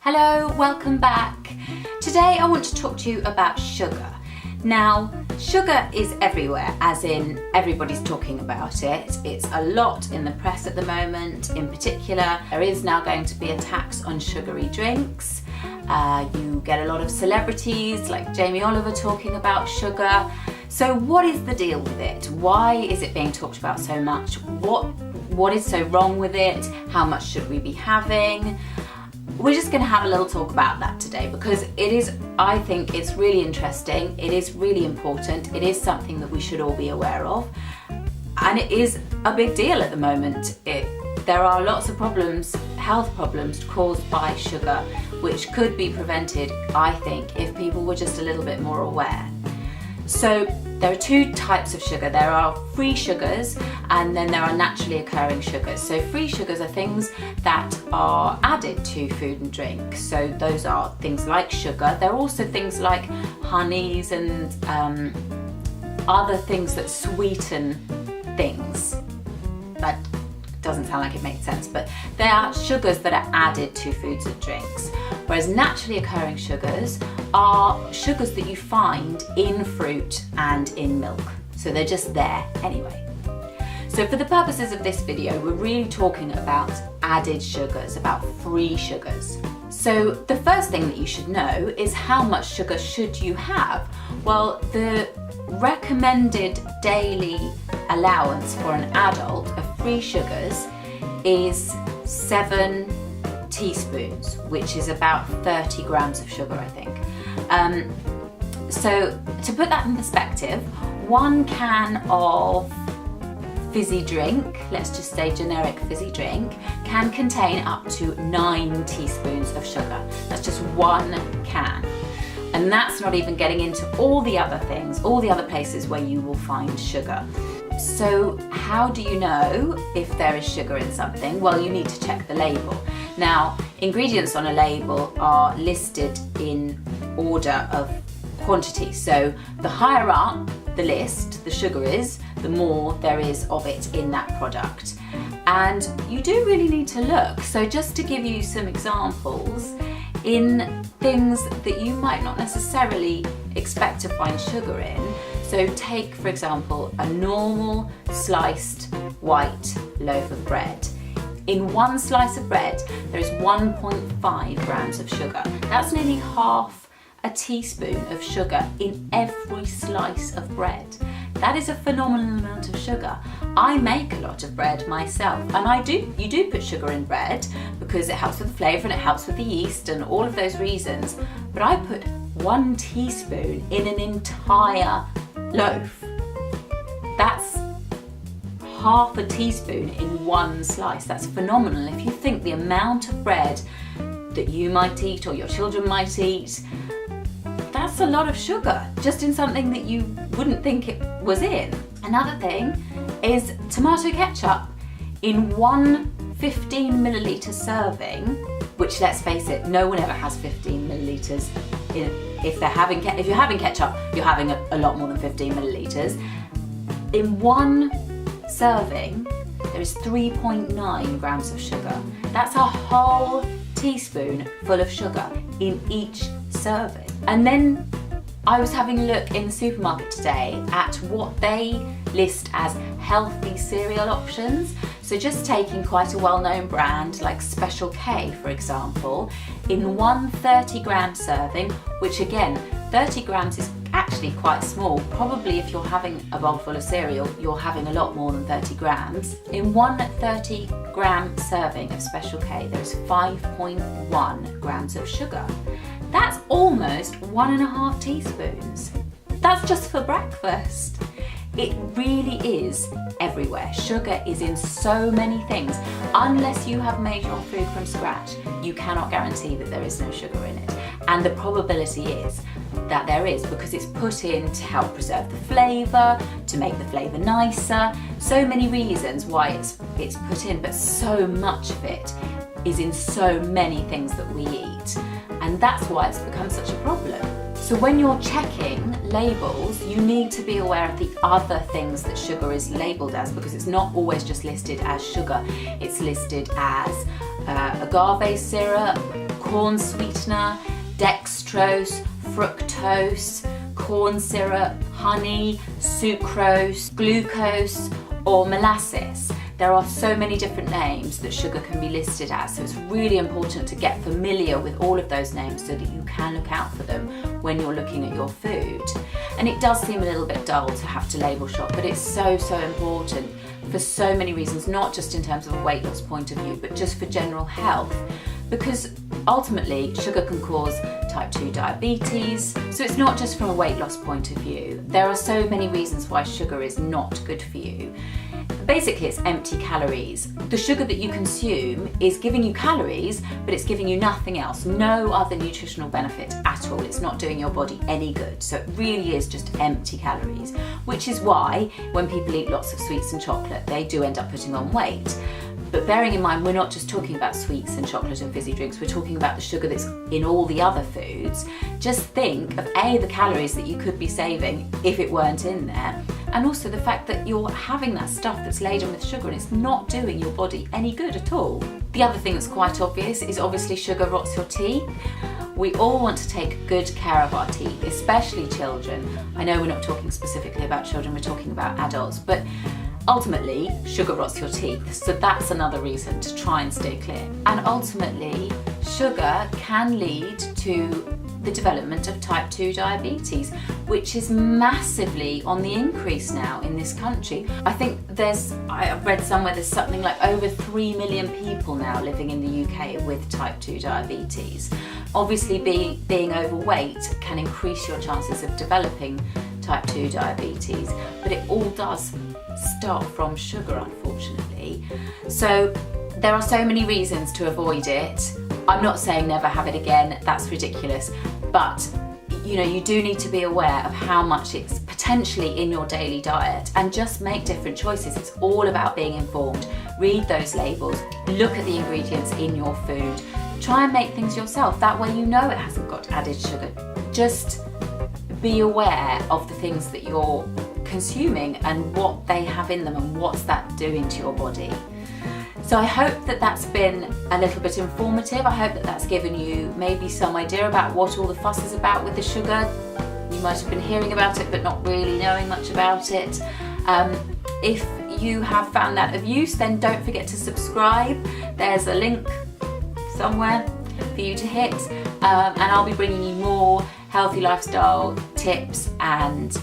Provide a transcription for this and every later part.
Hello, welcome back. Today I want to talk to you about sugar. Now, sugar is everywhere, as in everybody's talking about it. It's a lot in the press at the moment. In particular, there is now going to be a tax on sugary drinks. You get a lot of celebrities like Jamie Oliver talking about sugar. So what is the deal with it? Why is it being talked about so much? What is so wrong with it? How much should we be having? We're just going to have a little talk about that today because I think it's really interesting, it is really important, it is something that we should all be aware of, and it is a big deal at the moment. There are lots of problems, health problems caused by sugar, which could be prevented, I think, if people were just a little bit more aware. So there are two types of sugar. There are free sugars and then there are naturally occurring sugars. So free sugars are things that are added to food and drink. So those are things like sugar. There are also things like honeys and other things that sweeten things. That doesn't sound like it makes sense, but they are sugars that are added to foods and drinks. Whereas naturally occurring sugars are sugars that you find in fruit and in milk. So they're just there anyway. So for the purposes of this video, we're really talking about added sugars, about free sugars. So the first thing that you should know is how much sugar should you have? Well, the recommended daily allowance for an adult of free sugars is 7 teaspoons, which is about 30 grams of sugar, I think. So to put that in perspective, 1 can of fizzy drink, let's just say generic fizzy drink, can contain up to 9 teaspoons of sugar. That's just 1 can. And that's not even getting into all the other things, all the other places where you will find sugar. So how do you know if there is sugar in something? Well, you need to check the label. Now, ingredients on a label are listed in order of quantity. So the higher up the list, the sugar is, the more there is of it in that product. And you do really need to look. So just to give you some examples, in things that you might not necessarily expect to find sugar in. So take, for example, a normal sliced white loaf of bread. In 1 slice of bread, there is 1.5 grams of sugar. That's nearly half a teaspoon of sugar in every slice of bread. That is a phenomenal amount of sugar. I make a lot of bread myself, and you do put sugar in bread because it helps with the flavour and it helps with the yeast and all of those reasons. But I put 1 teaspoon in an entire loaf. That's half a teaspoon in 1 slice. That's phenomenal. If you think the amount of bread that you might eat or your children might eat, that's a lot of sugar just in something that you wouldn't think it was in. Another thing is tomato ketchup. In 1 15 milliliter serving, which, let's face it, no one ever has 15 milliliters. If you're having ketchup, you're having a lot more than 15 milliliters. In 1 serving, there is 3.9 grams of sugar. That's a whole teaspoon full of sugar in each serving. And then I was having a look in the supermarket today at what they list as healthy cereal options. So just taking quite a well-known brand like Special K, for example, in 1 30-gram serving, which again, 30 grams is actually quite small. Probably if you're having a bowl full of cereal, you're having a lot more than 30 grams. In 1 30-gram serving of Special K, there's 5.1 grams of sugar. That's almost 1.5 teaspoons. That's just for breakfast. It really is everywhere. Sugar is in so many things. Unless you have made your food from scratch, you cannot guarantee that there is no sugar in it. And the probability is that there is, because it's put in to help preserve the flavour, to make the flavour nicer. So many reasons why it's put in, but so much of it is in so many things that we eat. And that's why it's become such a problem. So when you're checking labels, you need to be aware of the other things that sugar is labelled as, because it's not always just listed as sugar. It's listed as agave syrup, corn sweetener, dextrose, fructose, corn syrup, honey, sucrose, glucose, or molasses. There are so many different names that sugar can be listed as, so it's really important to get familiar with all of those names so that you can look out for them when you're looking at your food. And it does seem a little bit dull to have to label shop, but it's so important for so many reasons, not just in terms of a weight loss point of view, but just for general health. Because ultimately, sugar can cause type 2 diabetes, so it's not just from a weight loss point of view. There are so many reasons why sugar is not good for you. Basically, it's empty calories. The sugar that you consume is giving you calories, but it's giving you nothing else, no other nutritional benefit at all. It's not doing your body any good. So it really is just empty calories, which is why when people eat lots of sweets and chocolate, they do end up putting on weight. But bearing in mind, we're not just talking about sweets and chocolate and fizzy drinks, we're talking about the sugar that's in all the other foods. Just think of the calories that you could be saving if it weren't in there, and also the fact that you're having that stuff that's laden with sugar and it's not doing your body any good at all. The other thing that's quite obvious is obviously sugar rots your teeth. We all want to take good care of our teeth, especially children. I know we're not talking specifically about children, we're talking about adults, but ultimately, sugar rots your teeth, so that's another reason to try and stay clear. And ultimately, sugar can lead to the development of type 2 diabetes, which is massively on the increase now in this country. I think I've read somewhere there's something like over 3 million people now living in the UK with type 2 diabetes. Obviously, being overweight can increase your chances of developing type 2 diabetes, but it all does start from sugar, unfortunately. So there are so many reasons to avoid it. I'm not saying never have it again, that's ridiculous, but you do need to be aware of how much it's potentially in your daily diet and just make different choices. It's all about being informed. Read those labels, look at the ingredients in your food, try and make things yourself. That way you know it hasn't got added sugar. Just be aware of the things that you're consuming and what they have in them and what's that doing to your body. So I hope that that's been a little bit informative. I hope that that's given you maybe some idea about what all the fuss is about with the sugar. You might have been hearing about it but not really knowing much about it. If you have found that of use, then don't forget to subscribe. There's a link somewhere for you to hit, and I'll be bringing you more healthy lifestyle tips and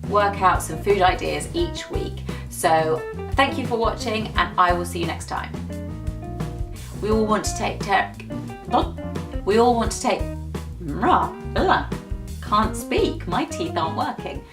workouts and food ideas each week. So thank you for watching, and I will see you next time. We all want to take can't speak, my teeth aren't working.